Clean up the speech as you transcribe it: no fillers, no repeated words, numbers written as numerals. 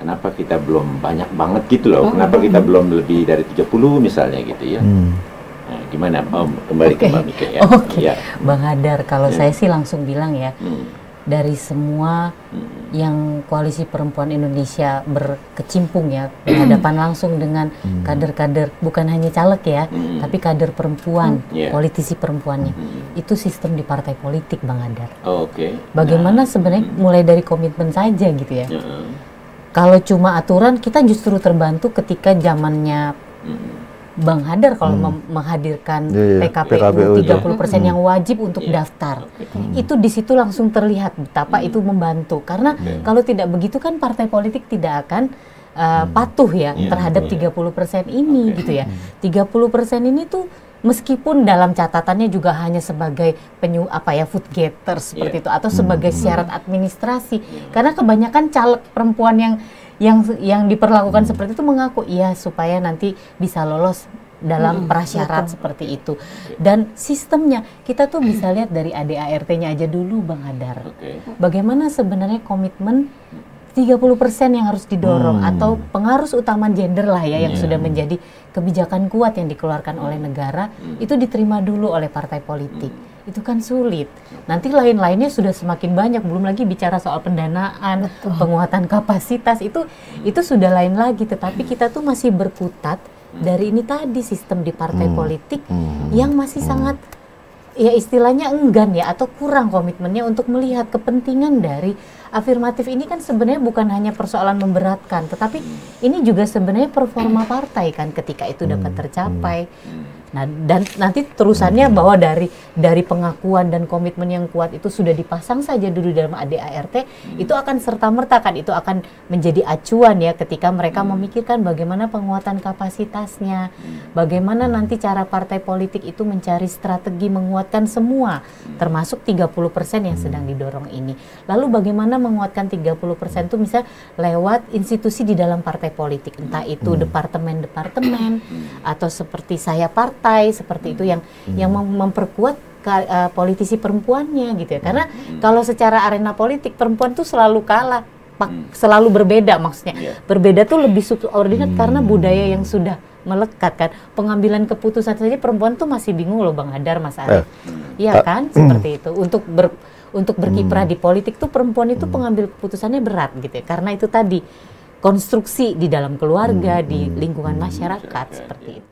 kenapa kita belum banyak banget gitu loh, kenapa kita belum lebih dari 30 misalnya gitu ya. Nah, gimana? Kembali ke Mbak Mika ya. Ya. Bang Hadar, kalau saya sih langsung bilang ya, dari semua yang Koalisi Perempuan Indonesia berkecimpung ya, berhadapan langsung dengan kader-kader, bukan hanya caleg ya, tapi kader perempuan, politisi perempuannya, itu sistem di partai politik, Bang Hadar. Bagaimana sebenarnya mulai dari komitmen saja gitu ya. Kalau cuma aturan, kita justru terbantu ketika zamannya Bang Hadar kalau menghadirkan PKPU 30% yang wajib untuk daftar. Itu di situ langsung terlihat betapa itu membantu. Karena kalau tidak begitu kan partai politik tidak akan patuh ya terhadap 30% ini gitu ya. 30% ini tuh meskipun dalam catatannya juga hanya sebagai food getter seperti itu atau sebagai syarat administrasi. Karena kebanyakan caleg perempuan yang diperlakukan seperti itu mengaku iya supaya nanti bisa lolos dalam prasyarat seperti itu. Dan sistemnya kita tuh bisa lihat dari ADART-nya aja dulu, Bang Hadar. Bagaimana sebenarnya komitmen 30% yang harus didorong atau pengaruh utama gender lah ya yang sudah menjadi kebijakan kuat yang dikeluarkan oleh negara itu diterima dulu oleh partai politik. Itu kan sulit. Nanti lain-lainnya sudah semakin banyak, belum lagi bicara soal pendanaan, penguatan kapasitas itu sudah lain lagi. Tetapi kita tuh masih berkutat dari ini tadi sistem di partai politik yang masih sangat ya istilahnya enggan ya atau kurang komitmennya untuk melihat kepentingan dari afirmatif ini kan sebenarnya bukan hanya persoalan memberatkan, tetapi ini juga sebenarnya performa partai kan ketika itu dapat tercapai. Nah, dan nanti terusannya bahwa dari pengakuan dan komitmen yang kuat itu sudah dipasang saja dulu dalam ADART, itu akan serta-merta kan, itu akan menjadi acuan ya ketika mereka memikirkan bagaimana penguatan kapasitasnya, bagaimana nanti cara partai politik itu mencari strategi menguatkan semua, termasuk 30% yang sedang didorong ini. Lalu bagaimana menguatkan 30% itu misalnya lewat institusi di dalam partai politik, entah itu departemen-departemen atau seperti saya partai seperti itu yang memperkuat politisi perempuannya gitu ya. Karena kalau secara arena politik perempuan tuh selalu kalah, selalu berbeda maksudnya. Berbeda tuh lebih subordinat karena budaya yang sudah melekat kan. Pengambilan keputusan saja perempuan tuh masih bingung loh Bang Hadar, Mas Arief. Iya kan? Seperti itu. Untuk berkiprah di politik tuh perempuan itu pengambil keputusannya berat gitu ya. Karena itu tadi konstruksi di dalam keluarga, di lingkungan masyarakat seperti itu.